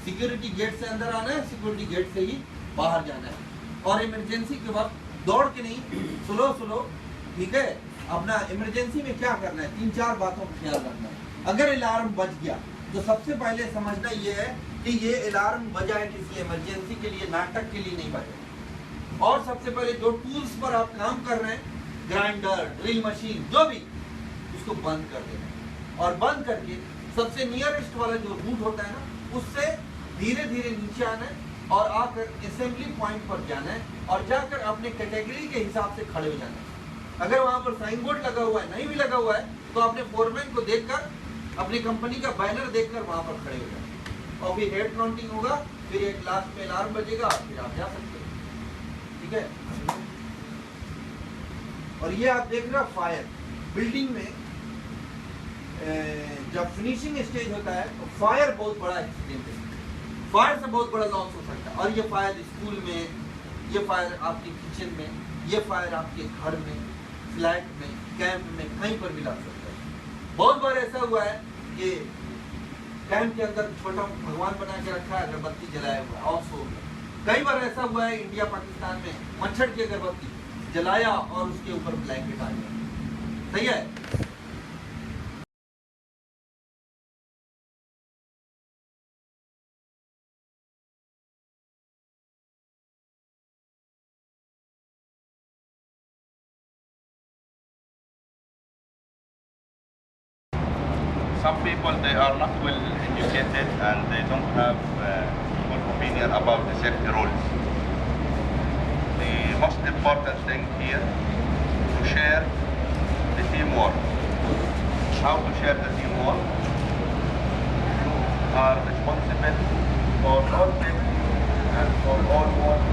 सिक्योरिटी गेट से अंदर आना है, सिक्योरिटी गेट से ही बाहर जाना है। और इमरजेंसी के वक्त दौड़ के नहीं, स्लो, ठीक है। अपना इमरजेंसी में क्या करना है, 3-4 बातों का ख्याल रखना है। अगर अलार्म बज गया तो सबसे पहले समझना ये है कि ये अलार्म बजा है किसी इमरजेंसी के लिए, नाटक के लिए नहीं बजा। और सबसे पहले जो टूल्स पर आप काम कर रहे हैं, ग्राइंडर, ड्रिल मशीन, जो भी, उसको बंद कर देना है। और बंद करके सबसे नियरेस्ट वाला जो रूट होता है ना, उससे धीरे धीरे नीचे आना है और आकर असेंबली पॉइंट पर जाना है और जाकर अपने कैटेगरी के हिसाब से खड़े हो जाना है। अगर वहां पर साइन बोर्ड लगा हुआ है, नहीं भी लगा हुआ है, तो अपने फोरमैन को देखकर, अपनी कंपनी का बैनर देखकर वहां पर खड़े हो जाए। और फिर हेड काउंटिंग होगा, फिर एक लास्ट में अलार्म बजेगा, फिर आप जा सकते हैं। ठीक है। और ये आप देख रहे हो फायर बिल्डिंग में जब फिनिशिंग स्टेज होता है तो फायर बहुत बड़ा एक्सीडेंट है, फायर से बहुत बड़ा लॉस हो सकता है। और ये फायर स्कूल में, ये फायर आपके किचन में, ये फायर आपके घर में, फ्लैट में, कैंप में, कहीं पर भी लग सकता है। बहुत बार ऐसा हुआ है कि कैंप के अंदर छोटा भगवान बना के रखा है, अगरबत्ती जलाया हुआ है और सो गया। कई बार ऐसा हुआ है इंडिया पाकिस्तान में, मच्छर की अगरबत्ती जलाया और उसके ऊपर ब्लैंकेट आ गया। सही है। Some people, they are not well educated and they don't have full opinion about the safety rules. The most important thing here to share the teamwork. How to share the teamwork? You are responsible for all safety and for all work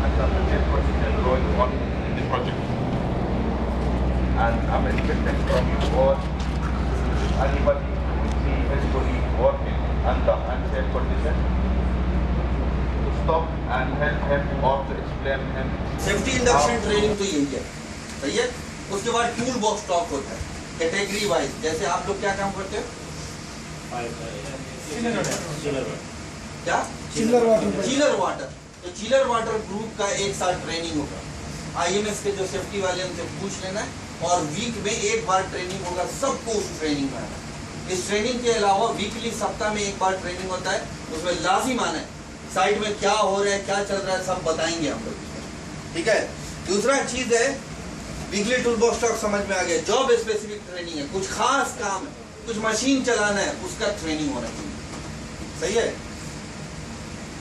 under the same procedure going on in the project. And I'm expecting from you all, anybody who see anybody working under unsafe conditions, to stop and help him or to explain him. Safety induction training तो यही है। सही है। उसके बाद tool box stock होता है category wise. जैसे आप लोग क्या काम करते हो? क्या? Chiller water. तो चिलर वाटर ग्रुप का एक साल ट्रेनिंग होगा। IMS के जो सेफ्टी वाले उनसे पूछ लेना है और वीक में एक बार ट्रेनिंग होगा, सबको उस ट्रेनिंग में आना है। इस ट्रेनिंग के अलावा वीकली सप्ताह में एक बार ट्रेनिंग होता है, उसमें लाजिम आना है। साइड में क्या हो रहा है, क्या चल रहा है, सब बताएंगे हम लोग। ठीक है। दूसरा चीज है, वीकली टूल बॉक्स स्टॉक समझ में आ गया। जॉब स्पेसिफिक ट्रेनिंग है, कुछ खास काम है, कुछ मशीन चलाना है, उसका ट्रेनिंग होना चाहिए। सही है।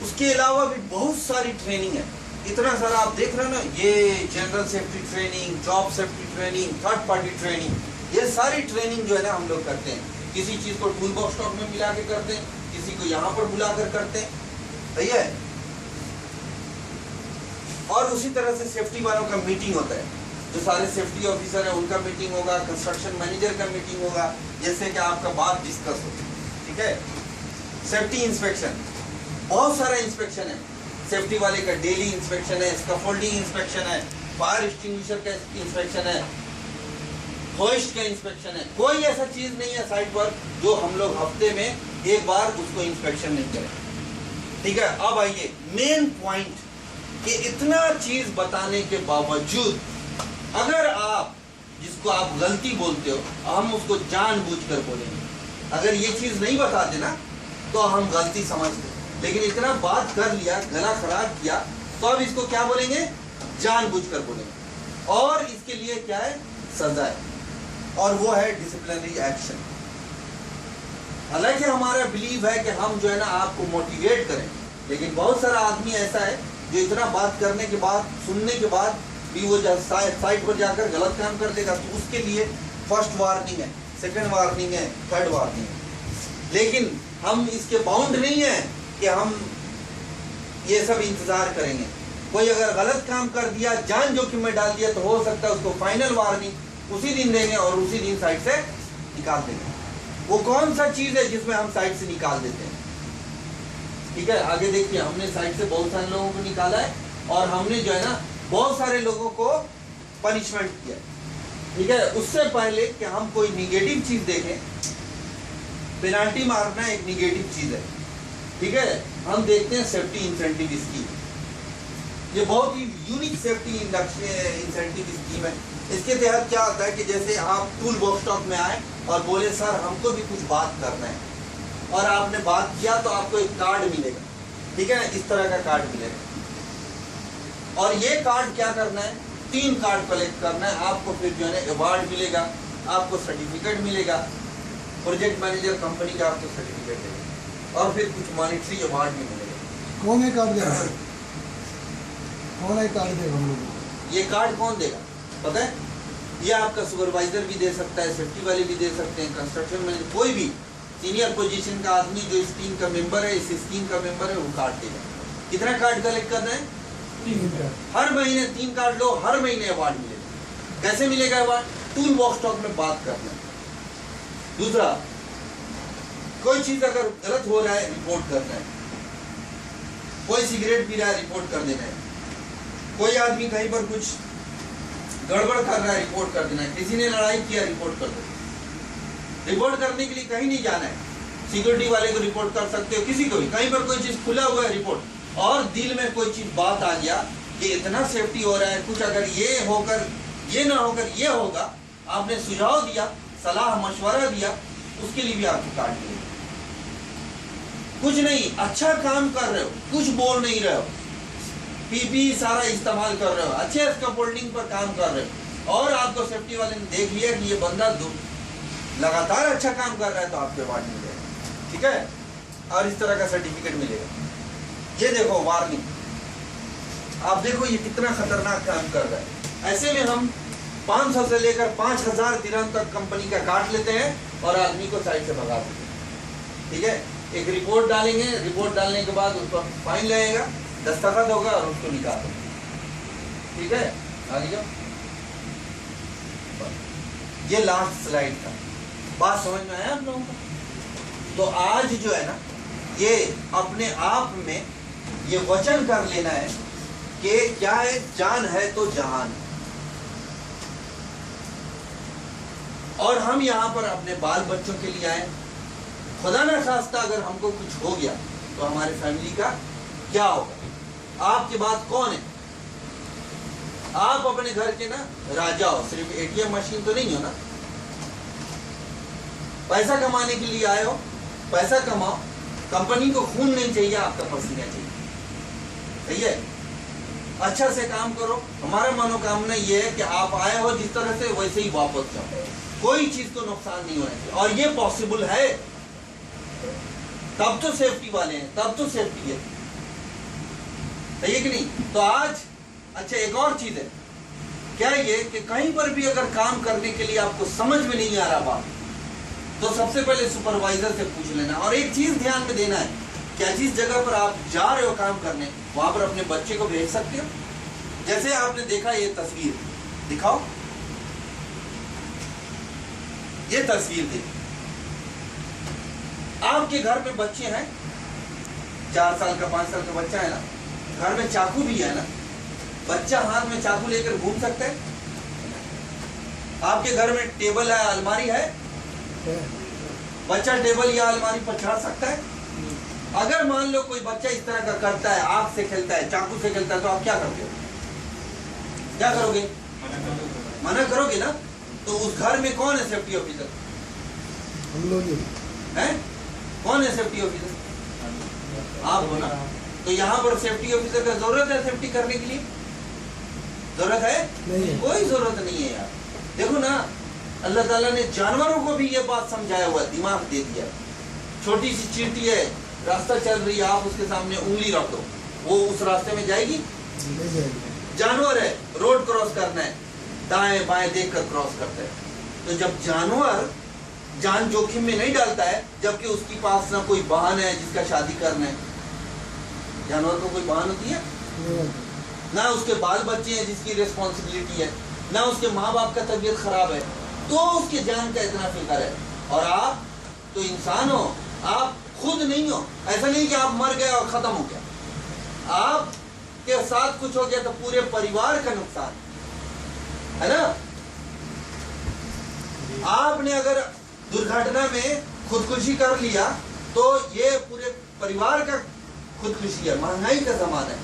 उसके अलावा भी बहुत सारी ट्रेनिंग है, इतना सारा आप देख रहे हो ना, ये general safety training, job safety training, third party training, ये सारी ट्रेनिंग जो है ना हम लोग करते हैं। किसी चीज को टूल बॉक्स स्टॉक में मिला के करते हैं, किसी को यहाँ पर बुलाकर करते हैं। सही है। और उसी तरह से सेफ्टी वालों का मीटिंग होता है, जो सारे सेफ्टी ऑफिसर है उनका मीटिंग होगा, कंस्ट्रक्शन मैनेजर का मीटिंग होगा, जैसे कि आपका बात डिस्कस हो। ठीक है। सेफ्टी इंस्पेक्शन, बहुत सारा इंस्पेक्शन है। सेफ्टी वाले का डेली इंस्पेक्शन है, स्कैफोल्डिंग इंस्पेक्शन है, फायर एक्सटिंग्विशर का इंस्पेक्शन है, होइस्ट का इंस्पेक्शन है। कोई ऐसा चीज नहीं है साइट पर जो हम लोग हफ्ते में एक बार उसको इंस्पेक्शन नहीं करें। ठीक है। अब आइए मेन पॉइंट कि इतना चीज बताने के बावजूद अगर आप, जिसको आप गलती बोलते हो, हम उसको जानबूझकर बोलेंगे। अगर ये चीज नहीं बताते ना तो हम गलती समझते, लेकिन इतना बात कर लिया, गला खराब किया, तो अब इसको क्या बोलेंगे? जानबूझकर बोलेंगे। और इसके लिए क्या है, सजा है, और वो है डिसिप्लिनरी एक्शन। हालांकि हमारा बिलीव है कि हम जो है ना आपको मोटिवेट करें, लेकिन बहुत सारा आदमी ऐसा है जो इतना बात करने के बाद, सुनने के बाद भी वो साइट पर जाकर गलत काम कर देगा, तो उसके लिए फर्स्ट वार्निंग है, सेकंड वार्निंग है, थर्ड वार्निंग है। लेकिन हम इसके बाउंड नहीं है कि हम ये सब इंतजार करेंगे। कोई अगर गलत काम कर दिया, जान जोखिम में डाल दिया, तो हो सकता है उसको फाइनल वार्निंग उसी दिन देंगे और उसी दिन साइट से निकाल देंगे। वो कौन सा चीज है जिसमें हम साइट से निकाल देते हैं? ठीक है, आगे देखिए, हमने साइट से बहुत सारे लोगों को निकाला है और हमने जो है ना बहुत सारे लोगों को पनिशमेंट किया। ठीक है, उससे पहले कि हम कोई निगेटिव चीज देखें, पेनाल्टी मारना एक निगेटिव चीज है। ठीक है, हम देखते हैं सेफ्टी इंसेंटिव स्कीम। ये बहुत ही यूनिक सेफ्टी इंसेंटिव स्कीम है। इसके तहत क्या होता है कि जैसे आप टूल बॉक्स स्टॉक में आए और बोले सर हमको भी कुछ बात करना है, और आपने बात किया तो आपको एक कार्ड मिलेगा। ठीक है, इस तरह का कार्ड मिलेगा, और ये कार्ड क्या करना है, 3 कार्ड कलेक्ट करना है आपको। फिर जो है अवार्ड मिलेगा, आपको सर्टिफिकेट मिलेगा, प्रोजेक्ट मैनेजर कंपनी का आपको सर्टिफिकेट देगा, और फिर कुछ मॉनिटरी अवार्ड भी मिलेगा। कौन है कार्ड देगा? कौन है कार्ड देगा हम लोग? ये कार्ड कौन देगा पता है? ये आपका सुपरवाइजर भी दे सकता है, सेफ्टी वाले भी दे सकते हैं, कंस्ट्रक्शन मैनेजर, कोई भी सीनियर पोजीशन का आदमी जो इस टीम का मेंबर है, इस स्कीम का मेंबर है, वो कार्ड देगा। कितना कार्ड कलेक्ट करना है? 3 हर महीने 3 कार्ड लो, हर महीने अवार्ड मिलेगा। कैसे मिलेगा अवार्ड? टूल बॉक्स स्टॉक में बात करना है। दूसरा, कोई चीज अगर गलत हो रहा है रिपोर्ट करना है, कोई सिगरेट पी रहा है रिपोर्ट कर देना है, कोई आदमी कहीं पर कुछ गड़बड़ कर रहा है रिपोर्ट कर देना है, किसी ने लड़ाई किया रिपोर्ट कर देना। रिपोर्ट करने के लिए कहीं नहीं जाना है, सिक्योरिटी वाले को रिपोर्ट कर सकते हो, किसी को भी। कहीं पर कोई चीज खुला हुआ है रिपोर्ट, और दिल में कोई चीज बात आ गया कि इतना सेफ्टी हो रहा है, कुछ अगर ये होकर ये ना होकर ये होगा, आपने सुझाव दिया, सलाह मशवरा दिया, उसके लिए भी आपको कार्ड मिलेगा। कुछ नहीं, अच्छा काम कर रहे हो, कुछ बोल नहीं रहे हो, पीपी सारा इस्तेमाल कर रहे हो, अच्छे स्कैफोल्डिंग पर काम कर रहे हो, और आपको सेफ्टी वाले ने देख लिया कि ये बंदा लगातार अच्छा काम कर रहा है, तो आपको अवार्ड मिलेगा। ठीक है, और इस तरह का सर्टिफिकेट मिलेगा। ये देखो वार्निंग, आप देखो ये कितना खतरनाक काम कर रहा है। ऐसे में हम 500 से लेकर 5000 दिरहम तक कंपनी का काट लेते हैं और आदमी को साइड से भगा देते हैं। ठीक है, एक रिपोर्ट डालेंगे, रिपोर्ट डालने के बाद उस पर फाइन लगेगा, दस्तखत होगा और उसको निकाल देंगे। ठीक है, आगे जाओ। ये लास्ट स्लाइड था, बात समझ में आया आप लोगों को? तो आज जो है ना, ये अपने आप में ये वचन कर लेना है कि क्या है, जान है तो जहान है। और हम यहाँ पर अपने बाल बच्चों के लिए आए। खुदा न खास्ता अगर हमको कुछ हो गया तो हमारे फैमिली का क्या होगा? आपके बाद कौन है? आप अपने घर के ना राजा हो, सिर्फ एटीएम मशीन तो नहीं हो ना। पैसा कमाने के लिए आए हो, पैसा कमाओ, कंपनी को खून नहीं चाहिए, आपका पसीना चाहिए। सही है, अच्छा से काम करो। हमारा मनोकामना ये है कि आप आए हो जिस तरह से, वैसे ही वापस जाओ, कोई चीज को नुकसान नहीं होना चाहिए। और ये पॉसिबल है, तब तो सेफ्टी वाले हैं, तब तो सेफ्टी है। सही है कि नहीं? तो आज अच्छा एक और चीज है, क्या ये कि कहीं पर भी अगर काम करने के लिए आपको समझ में नहीं आ रहा बात, तो सबसे पहले सुपरवाइजर से पूछ लेना। और एक चीज ध्यान में देना है, क्या जिस जगह पर आप जा रहे हो काम करने, वहां पर अपने बच्चे को भेज सकते हो। जैसे आपने देखा ये तस्वीर, दिखाओ ये तस्वीर देखिए। आपके घर में बच्चे हैं, 4 साल का 5 साल का बच्चा है ना, घर में चाकू भी है ना, बच्चा हाथ में चाकू लेकर घूम सकता है? आपके घर में टेबल है, अलमारी है, बच्चा टेबल या अलमारी पर चढ़ सकता है? अगर मान लो कोई बच्चा इस तरह का करता है, आग से खेलता है, चाकू से खेलता है, तो आप क्या करते हो? क्या करोगे? मना करोगे ना। तो उस घर में कौन है सेफ्टी ऑफिसर? हम लोग हैं? कौन है सेफ्टी ऑफिसर? आप हो ना। तो यहाँ पर सेफ्टी ऑफिसर का जरूरत है सेफ्टी करने के लिए? जरूरत है? नहीं है। कोई जरूरत नहीं है यार। देखो ना, अल्लाह ताला ने जानवरों को भी ये बात समझाया हुआ, दिमाग दे दिया। छोटी सी चींटी है, रास्ता चल रही है, आप उसके सामने उंगली रख दो, वो उस रास्ते में जाएगी? नहीं जाएगी। जानवर है, रोड क्रॉस करना है, दाएं बाएं देखकर क्रॉस करता है। तो जब जानवर जान जोखिम में नहीं डालता है, जबकि उसके पास ना कोई वाहन है जिसका शादी करना है, जानवर को कोई वाहन होती है नहीं होता। ना, उसके बाल बच्चे हैं जिसकी रिस्पॉन्सिबिलिटी है, ना उसके माँ बाप का तबीयत खराब है, तो उसके जान का इतना फिक्र है। और आप तो इंसान हो, आप खुद नहीं हो। ऐसा नहीं कि आप मर गए और खत्म हो गया, आप के साथ कुछ हो गया तो पूरे परिवार का नुकसान है ना। आपने अगर दुर्घटना में खुदकुशी कर लिया तो ये पूरे परिवार का खुदकुशी है। महंगाई का जमाना है,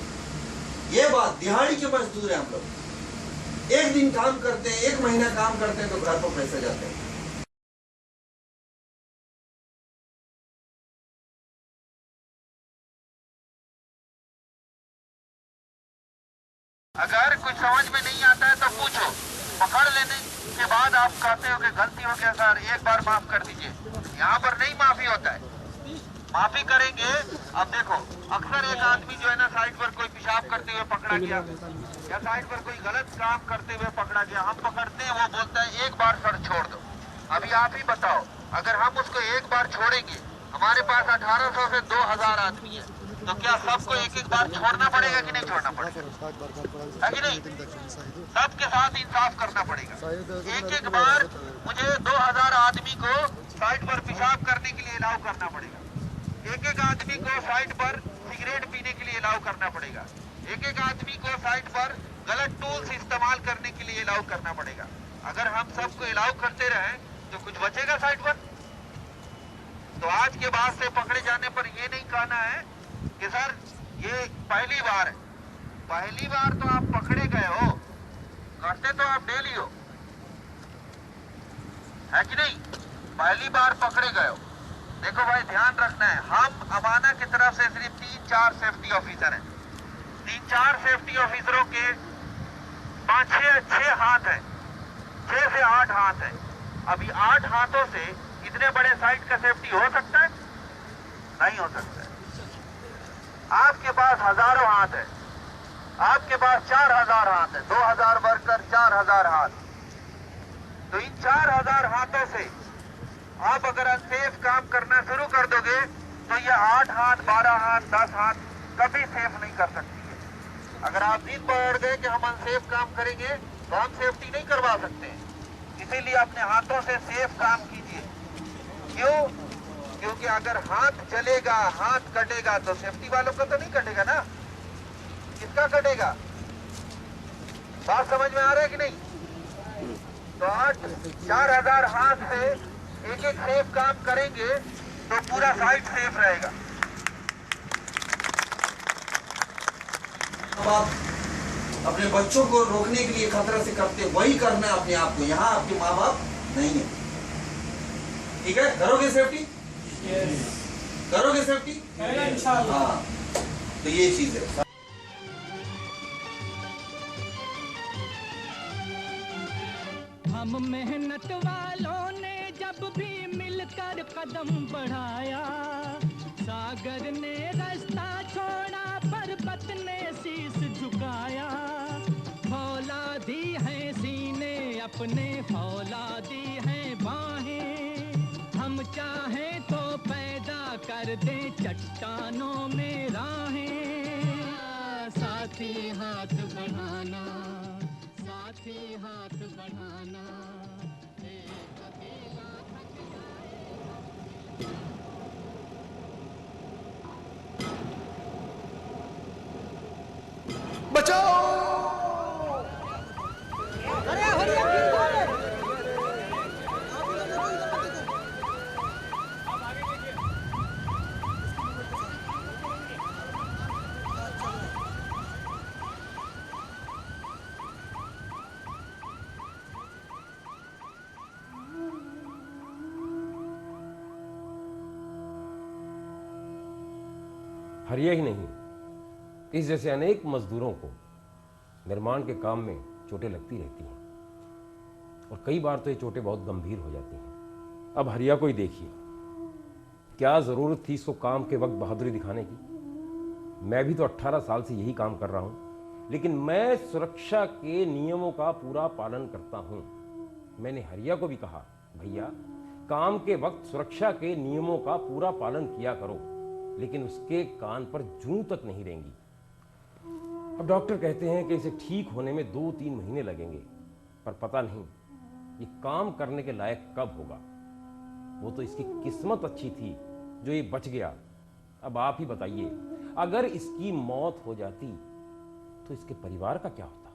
ये बात, दिहाड़ी के मजदूर है हम लोग। एक दिन काम करते हैं, एक महीना काम करते हैं तो घर पर पैसे जाते हैं। अगर कुछ समझ में नहीं आता है तो पूछो, पकड़ लेने के बाद आप कहते हो कि गलती हो गया सर, एक बार माफ कर दीजिए। यहाँ पर नहीं माफी होता है, माफी करेंगे। अब देखो, अक्सर एक आदमी जो है ना, साइड पर कोई पेशाब करते हुए पकड़ा गया या साइड पर कोई गलत काम करते हुए पकड़ा गया, हम पकड़ते हैं, वो बोलता है एक बार सर छोड़ दो। अभी आप ही बताओ, अगर हम उसको एक बार छोड़ेंगे, हमारे पास 1800 से 2000 आदमी है, तो क्या सबको एक एक बार छोड़ना पड़ेगा कि नहीं छोड़ना पड़ेगा? है कि नहीं? सबके साथ इंसाफ करना पड़ेगा। एक एक बार मुझे 2000 आदमी को साइड पर पेशाब करने के लिए अलाउ करना पड़ेगा, एक एक आदमी को साइड पर सिगरेट पीने के लिए अलाउ करना पड़ेगा, एक एक आदमी को साइड पर गलत टूल्स इस्तेमाल करने के लिए अलाउ करना पड़ेगा। अगर हम सबको अलाउ करते रहें तो कुछ बचेगा साइड पर? तो आज के बाद से पकड़े जाने पर ये नहीं कहना है कि सर ये पहली बार है। पहली बार तो आप पकड़े गए हो, करते तो आप डेली हो, है कि नहीं? पहली बार पकड़े गए हो। देखो भाई, ध्यान रखना है, हम अमाना की तरफ से सिर्फ 3-4 सेफ्टी ऑफिसर हैं। 3-4 सेफ्टी ऑफिसरों के 5-6 हाथ हैं, 6 से 8 हाथ हैं। अभी 8 हाथों से इतने बड़े साइट का सेफ्टी हो सकता है? नहीं हो सकता है। आपके पास हजारों हाथ है, आपके पास 4000 हाथ है, 2000 वर्कर, 4000 हाथ। तो इन 4000 हाथों से आप अगर अनसेफ काम करना शुरू कर दोगे तो ये 8 हाथ, 12 हाथ, 10 हाथ कभी सेफ नहीं कर सकती है। अगर आप जिद पकड़ गए कि हम अनसेफ काम करेंगे तो हम सेफ्टी नहीं करवा सकते हैं। इसीलिए अपने हाथों से सेफ काम कीजिए। क्यों? क्योंकि अगर हाथ जलेगा, हाथ कटेगा तो सेफ्टी वालों का तो नहीं कटेगा ना, किसका कटेगा? बात समझ में आ रहा है कि नहीं? तो 4000 हाथ से एक एक सेफ काम करेंगे तो पूरा साइट सेफ रहेगा। अब आप अपने बच्चों को रोकने के लिए खतरा से करते, वही करना है अपने आप को। यहाँ आपके माँ बाप नहीं है, ठीक है? करोगे सेफ्टी? करोगे सेफ्टी? इंशाल्लाह। हाँ, तो ये चीज है। हम मेहनत वालों ने जब भी मिलकर कदम बढ़ाया, सागर ने रास्ता छोड़ा, पर्वत ने शीश झुकाया। फौलादी है सीने अपने, फौलादी है बाहें, हम चाहें तो पैदा कर दे चट्टानों में राहें। साथी हाथ बढ़ाना, साथी हाथ बढ़ाना, एक अकेला थक जाए। हरिया ही नहीं, इस जैसे अनेक मजदूरों को निर्माण के काम में चोटें लगती रहती हैं और कई बार तो ये चोटें बहुत गंभीर हो जाती हैं। अब हरिया को ही देखिए, क्या ज़रूरत थी इसको काम के वक्त बहादुरी दिखाने की। मैं भी तो 18 साल से यही काम कर रहा हूँ, लेकिन मैं सुरक्षा के नियमों का पूरा पालन करता हूँ। मैंने हरिया को भी कहा, भैया काम के वक्त सुरक्षा के नियमों का पूरा पालन किया करो, लेकिन उसके कान पर जूं तक नहीं रहेंगी। अब डॉक्टर कहते हैं कि इसे ठीक होने में 2-3 महीने लगेंगे, पर पता नहीं ये काम करने के लायक कब होगा। वो तो इसकी किस्मत अच्छी थी जो ये बच गया। अब आप ही बताइए, अगर इसकी मौत हो जाती तो इसके परिवार का क्या होता।